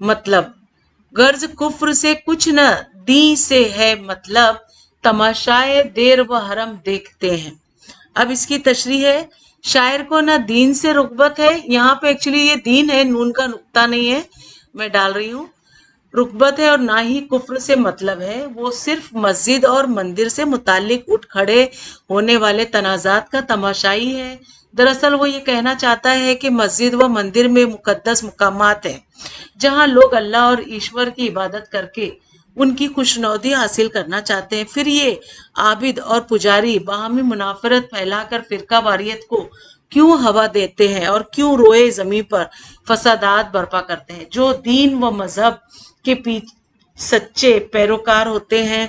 مطلب غرض کفر سے کچھ نہ، دی سے ہے مطلب، تماشائے دیر و حرم دیکھتے ہیں۔ اب اس کی تشریح ہے، شاعر کو نہ دین سے رغبت ہے، یہاں پہ ایکچولی یہ دین ہے، نون کا نقطہ نہیں ہے، میں ڈال رہی ہوں، رغبت ہے، اور نہ ہی کفر سے مطلب ہے، وہ صرف مسجد اور مندر سے متعلق اٹھ کھڑے ہونے والے تنازعات کا تماشائی ہے۔ دراصل وہ یہ کہنا چاہتا ہے کہ مسجد و مندر میں مقدس مقامات ہیں جہاں لوگ اللہ اور ایشور کی عبادت کر کے ان کی خوشنودی حاصل کرنا چاہتے ہیں، پھر یہ عابد اور پجاری باہمی منافرت پھیلا کر فرقہ واریت کو کیوں ہوا دیتے ہیں اور کیوں روئے زمین پر فسادات برپا کرتے ہیں۔ جو دین و مذہب کے سچے پیروکار ہوتے ہیں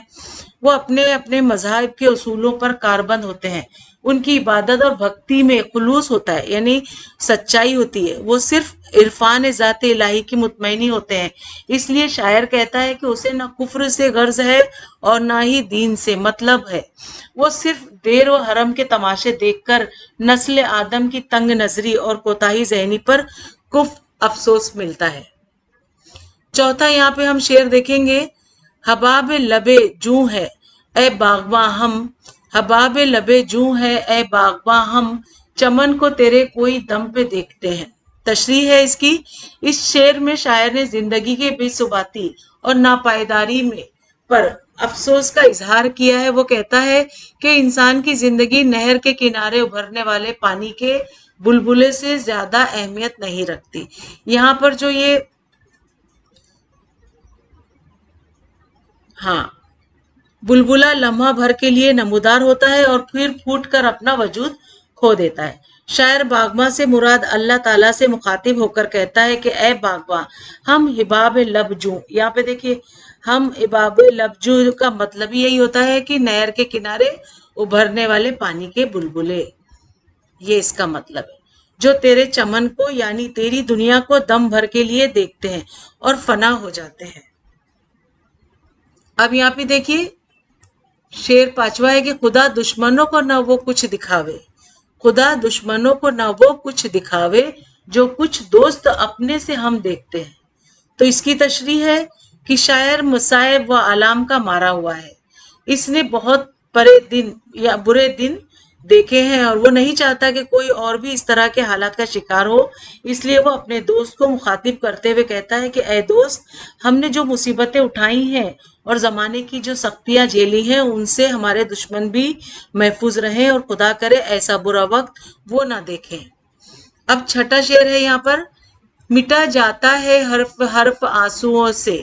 وہ اپنے اپنے مذاہب کے اصولوں پر کاربند ہوتے ہیں، ان کی عبادت اور بھکتی میں خلوص ہوتا ہے، یعنی سچائی ہوتی ہے، وہ صرف عرفان ذات الہی کی مطمئنی ہوتے ہیں۔ اس لیے شاعر کہتا ہے کہ اسے نہ کفر سے غرض ہے اور نہ ہی دین سے مطلب ہے، وہ صرف دیر و حرم کے تماشے دیکھ کر نسل آدم کی تنگ نظری اور کوتاہی ذہنی پر افسوس ملتا ہے۔ چوتھا یہاں پہ ہم شعر دیکھیں گے، حباب لبے جوں ہے اے باغباں ہم، حباب لبے جوں ہے اے باغباں ہم، چمن کو تیرے کوئی دم پہ دیکھتے ہیں۔ تشریح ہے اس کی، اس شعر میں شاعر نے زندگی کے بے ثباتی اور ناپائیداری میں پر افسوس کا اظہار کیا ہے۔ وہ کہتا ہے کہ انسان کی زندگی نہر کے کنارے ابھرنے والے پانی کے بلبلے سے زیادہ اہمیت نہیں رکھتی۔ یہاں پر جو یہ بلبلہ لمحہ بھر کے لیے نمودار ہوتا ہے اور پھر پھوٹ کر اپنا وجود کھو دیتا ہے۔ شاعر باغباں سے مراد اللہ تعالیٰ سے مخاطب ہو کر کہتا ہے کہ اے باغباں ہم حباب لب جوں، یہاں پہ دیکھیے ہم حباب لب جوں کا مطلب یہی ہوتا ہے کہ نہر کے کنارے ابھرنے والے پانی کے بلبلے، یہ اس کا مطلب ہے، جو تیرے چمن کو یعنی تیری دنیا کو دم بھر کے لیے دیکھتے ہیں اور فنا ہو جاتے ہیں۔ اب یہاں پہ دیکھیے شعر پانچواں ہے کہ خدا دشمنوں کو نہ وہ کچھ دکھاوے، خدا دشمنوں کو نہ وہ کچھ دکھاوے جو کچھ دوست اپنے سے ہم دیکھتے ہیں۔ تو اس کی تشریح ہے کہ شاعر مصائب و آلام کا مارا ہوا ہے، اس نے بہت برے دن دیکھے ہیں اور وہ نہیں چاہتا کہ کوئی اور بھی اس طرح کے حالات کا شکار ہو، اس لیے وہ اپنے دوست کو مخاطب کرتے ہوئے کہتا ہے کہ اے دوست، ہم نے جو مصیبتیں اٹھائی ہیں اور زمانے کی جو سختیاں جھیلی ہیں ان سے ہمارے دشمن بھی محفوظ رہیں اور خدا کرے ایسا برا وقت وہ نہ دیکھیں۔ اب چھٹا شعر ہے یہاں پر، مٹا جاتا ہے حرف حرف آنسوؤں سے،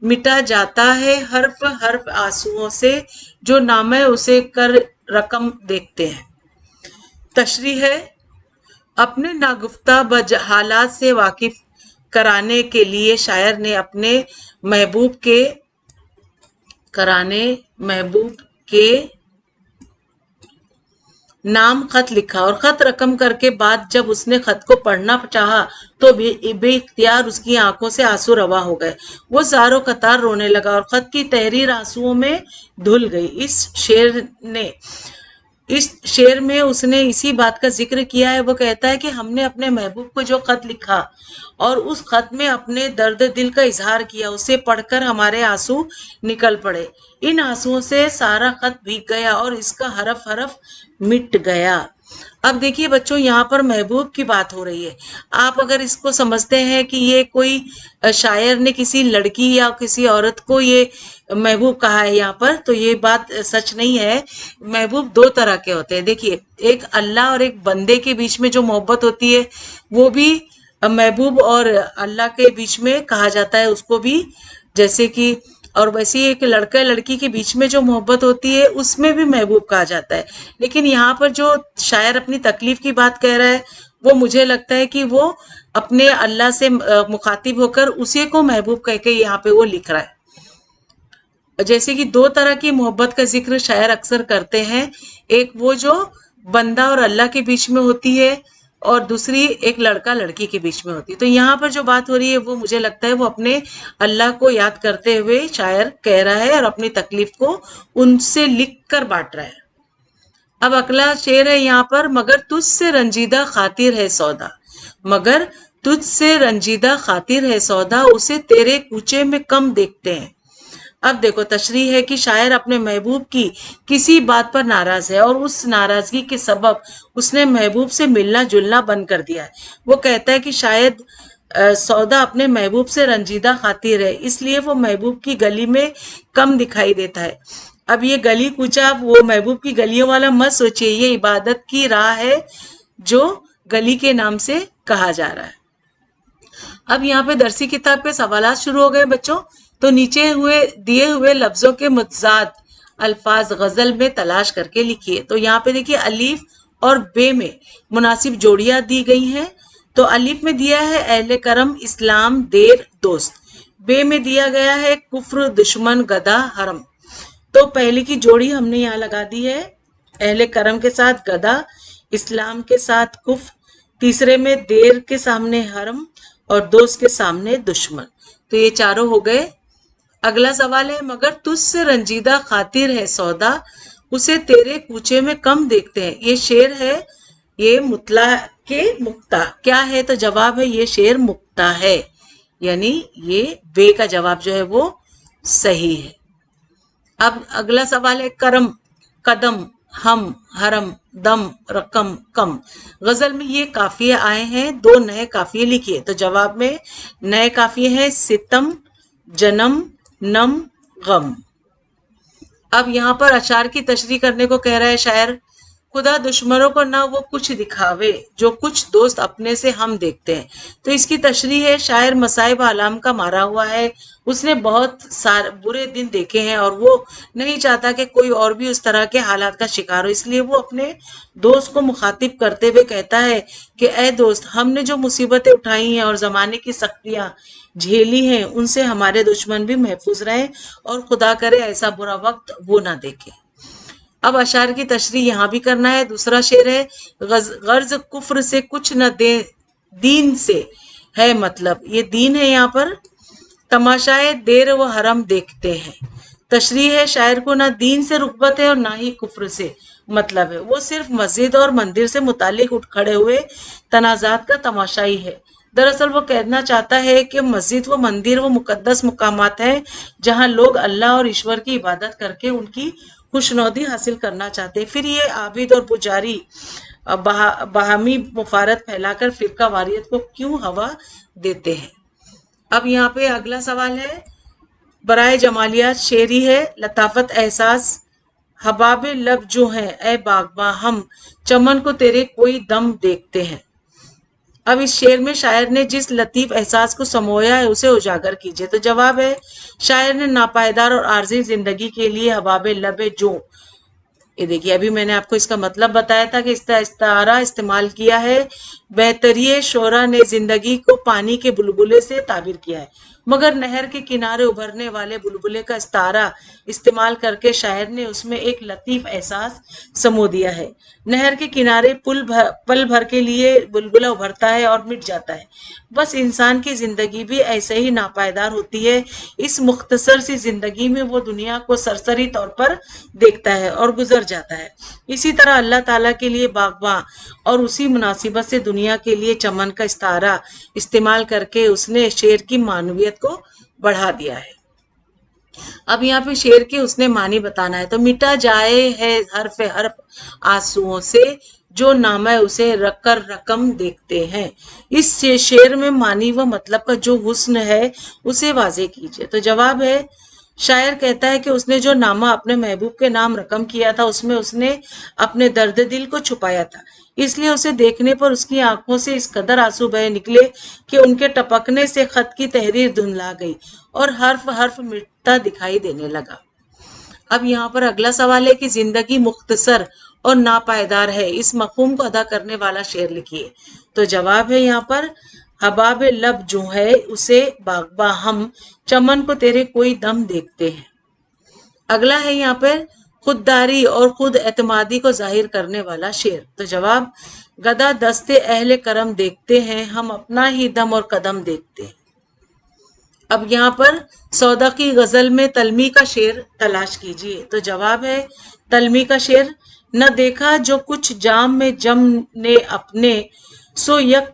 مٹا جاتا ہے حرف حرف آنسوؤں سے، جو نام اسے کر رقم دیکھتے ہیں۔ تشریح ہے، اپنے ناگفتہ حالات سے واقف کرانے کے لیے شاعر نے اپنے محبوب کے نام خط لکھا اور خط رقم کر کے بعد جب اس نے خط کو پڑھنا چاہا تو بے اختیار اس کی آنکھوں سے آنسو روا ہو گئے، وہ زاروں قطار رونے لگا اور خط کی تحریر آنسوؤں میں دھل گئی۔ اس شعر میں اس نے اسی بات کا ذکر کیا ہے، وہ کہتا ہے کہ ہم نے اپنے محبوب کو جو خط لکھا اور اس خط میں اپنے درد دل کا اظہار کیا، اسے پڑھ کر ہمارے آنسو نکل پڑے، ان آنسوؤں سے سارا خط بھیگ گیا اور اس کا حرف حرف مٹ گیا۔ اب دیکھیے بچوں یہاں پر محبوب کی بات ہو رہی ہے، آپ اگر اس کو سمجھتے ہیں کہ یہ کوئی شاعر نے کسی لڑکی یا کسی عورت کو یہ محبوب کہا ہے یہاں پر، تو یہ بات سچ نہیں ہے۔ محبوب دو طرح کے ہوتے ہیں، دیکھیے ایک اللہ اور ایک بندے کے بیچ میں جو محبت ہوتی ہے وہ بھی محبوب، اور اللہ کے بیچ میں کہا جاتا ہے اس کو بھی، جیسے کہ اور ویسے ایک لڑکا لڑکی کے بیچ میں جو محبت ہوتی ہے اس میں بھی محبوب کہا جاتا ہے۔ لیکن یہاں پر جو شاعر اپنی تکلیف کی بات کہہ رہا ہے وہ مجھے لگتا ہے کہ وہ اپنے اللہ سے مخاطب ہو کر اسی کو محبوب کہہ کے یہاں پہ وہ لکھ رہا ہے۔ جیسے کہ دو طرح کی محبت کا ذکر شاعر اکثر کرتے ہیں، ایک وہ جو بندہ اور اللہ کے بیچ میں ہوتی ہے اور دوسری ایک لڑکا لڑکی کے بیچ میں ہوتی ہے۔ تو یہاں پر جو بات ہو رہی ہے وہ مجھے لگتا ہے وہ اپنے اللہ کو یاد کرتے ہوئے شاعر کہہ رہا ہے اور اپنی تکلیف کو ان سے لکھ کر بانٹ رہا ہے۔ اب اگلا شعر ہے یہاں پر، مگر تجھ سے رنجیدہ خاطر ہے سودا، مگر تجھ سے رنجیدہ خاطر ہے سودا، اسے تیرے کوچے میں کم دیکھتے ہیں۔ اب دیکھو تشریح ہے کہ شاعر اپنے محبوب کی کسی بات پر ناراض ہے اور اس ناراضگی کے سبب اس نے محبوب سے ملنا جلنا بند کر دیا ہے۔ وہ کہتا ہے کہ شاید سودا اپنے محبوب سے رنجیدہ خاطر ہے، اس لیے وہ محبوب کی گلی میں کم دکھائی دیتا ہے۔ اب یہ گلی کوچا وہ محبوب کی گلیوں والا مت سوچیے، یہ عبادت کی راہ ہے جو گلی کے نام سے کہا جا رہا ہے۔ اب یہاں پہ درسی کتاب کے سوالات شروع ہو گئے بچوں، تو نیچے دیے ہوئے لفظوں کے متضاد الفاظ غزل میں تلاش کر کے لکھیے۔ تو یہاں پہ دیکھیے الف اور بے میں مناسب جوڑیاں دی گئی ہیں۔ تو الف میں دیا ہے اہل کرم اسلام دیر دوست، بے میں دیا گیا ہے کفر دشمن گدھا حرم۔ تو پہلے کی جوڑی ہم نے یہاں لگا دی ہے، اہل کرم کے ساتھ گدھا، اسلام کے ساتھ کفر، تیسرے میں دیر کے سامنے حرم اور دوست کے سامنے دشمن۔ تو یہ چاروں ہو گئے۔ اگلا سوال ہے مگر تجھ سے رنجیدہ خاطر ہے سودا، اسے تیرے کوچے میں کم دیکھتے ہیں۔ یہ شعر ہے، یہ مطلع کے مقطع کیا ہے؟ تو جواب ہے یہ شعر مقطع ہے، یعنی یہ بے کا جواب جو ہے وہ صحیح ہے۔ اب اگلا سوال ہے کرم، قدم، ہم، حرم، دم، رقم، کم۔ غزل میں یہ قافیے آئے ہیں، 2 نئے قافیے لکھیے۔ تو جواب میں نئے قافیے ہیں ستم، جنم، نم، غم۔ اب یہاں پر اشعار کی تشریح کرنے کو کہہ رہا ہے شاعر، خدا دشمنوں کو نہ وہ کچھ دکھاوے جو کچھ دوست اپنے سے ہم دیکھتے ہیں۔ تو اس کی تشریح ہے شاعر مصائب عالم کا مارا ہوا ہے، اس نے بہت برے دن دیکھے ہیں اور وہ نہیں چاہتا کہ کوئی اور بھی اس طرح کے حالات کا شکار ہو، اس لیے وہ اپنے دوست کو مخاطب کرتے ہوئے کہتا ہے کہ اے دوست، ہم نے جو مصیبتیں اٹھائی ہیں اور زمانے کی سختیاں جھیلی ہیں ان سے ہمارے دشمن بھی محفوظ رہیں اور خدا کرے ایسا برا وقت وہ نہ دیکھے۔ اب اشعار کی تشریح یہاں بھی کرنا ہے۔ دوسرا شعر ہے غرض کفر سے کچھ نہ دے دین سے ہے مطلب، یہ دین ہے یہاں پر، تماشائے دیر و حرم دیکھتے ہیں۔ تشریح ہے شاعر کو نہ دین سے رغبت ہے اور نہ ہی کفر سے مطلب ہے، وہ صرف مسجد اور مندر سے متعلق اٹھ کھڑے ہوئے تنازعات کا تماشائی ہے۔ دراصل وہ کہنا چاہتا ہے کہ مسجد و مندر وہ مقدس مقامات ہیں جہاں لوگ اللہ اور ایشور کی عبادت کر کے ان کی خوشنودی حاصل کرنا چاہتے ہیں، پھر یہ عابد اور پجاری باہمی مفارت پھیلا کر فرقہ واریت کو کیوں ہوا دیتے ہیں۔ اب یہاں پہ اگلا سوال ہے برائے جمالیات شعری ہے، لطافت احساس حباب لب جو ہیں اے باغباں ہم چمن کو تیرے کوئی دم دیکھتے ہیں۔ اب اس شعر میں شاعر نے جس لطیف احساس کو سمویا ہے اسے اجاگر کیجیے۔ تو جواب ہے شاعر نے ناپائیدار اور عارضی زندگی کے لیے حباب لب جو، یہ دیکھیے ابھی میں نے آپ کو اس کا مطلب بتایا تھا کہ اس کا استعارہ استعمال کیا ہے، بہتری شعرا نے زندگی کو پانی کے بلبلے سے تعبیر کیا ہے، مگر نہر کے کنارے ابھرنے والے بلبلے کا استعارہ استعمال کر کے شاعر نے اس میں ایک لطیف احساس سمو دیا ہے۔ نہر کے کنارے پل بھر کے لیے بلبلا ابھرتا ہے اور مٹ جاتا ہے، بس انسان کی زندگی بھی ایسے ہی ناپائیدار ہوتی ہے، اس مختصر سی زندگی میں وہ دنیا کو سرسری طور پر دیکھتا ہے اور گزر جاتا ہے۔ اسی طرح اللہ تعالیٰ کے لیے باغباں اور اسی مناسبت سے دنیا کے لیے چمن کا استعارہ استعمال کر کے اس نے شعر کی معنویت کو بڑھا دیا ہے۔ اب یہاں پہ شعر کے اس نے معنی بتانا ہے۔ تو مٹا جائے ہے حرف آنسوؤں سے جو نامہ اسے رکھ کر رقم دیکھتے ہیں۔ اس شعر میں معنی و مطلب کا جو حسن ہے اسے واضح کیجیے۔ تو جواب ہے شاعر کہتا ہے کہ اس نے جو نامہ اپنے محبوب کے نام رقم کیا تھا اس میں اس نے اپنے درد دل کو چھپایا تھا، اس لیے اسے دیکھنے پر اس کی آنکھوں سے اس قدر آنسو بہہ نکلے کہ ان کے ٹپکنے سے خط کی تحریر دھندلا گئی اور حرف حرف مٹتا دکھائی دینے لگا۔ اب یہاں پر اگلا سوال ہے کہ زندگی مختصر اور ناپائیدار ہے، اس مفہوم کو ادا کرنے والا شعر لکھیے۔ تو جواب ہے یہاں پر حباب لب جو ہے اسے باغباں ہم چمن کو تیرے کوئی دم دیکھتے ہیں۔ اگلا ہے یہاں پر خودداری اور خود اعتمادی کو ظاہر کرنے والا شعر۔ تو جواب گدا دستے اہل کرم دیکھتے ہیں ہم اپنا ہی دم اور قدم دیکھتے ہیں۔ اب یہاں پر سودا کی غزل میں تلمی کا شعر تلاش کیجیے۔ تو جواب ہے تلمی کا شعر، نہ دیکھا جو کچھ جام میں جم نے اپنے سو یک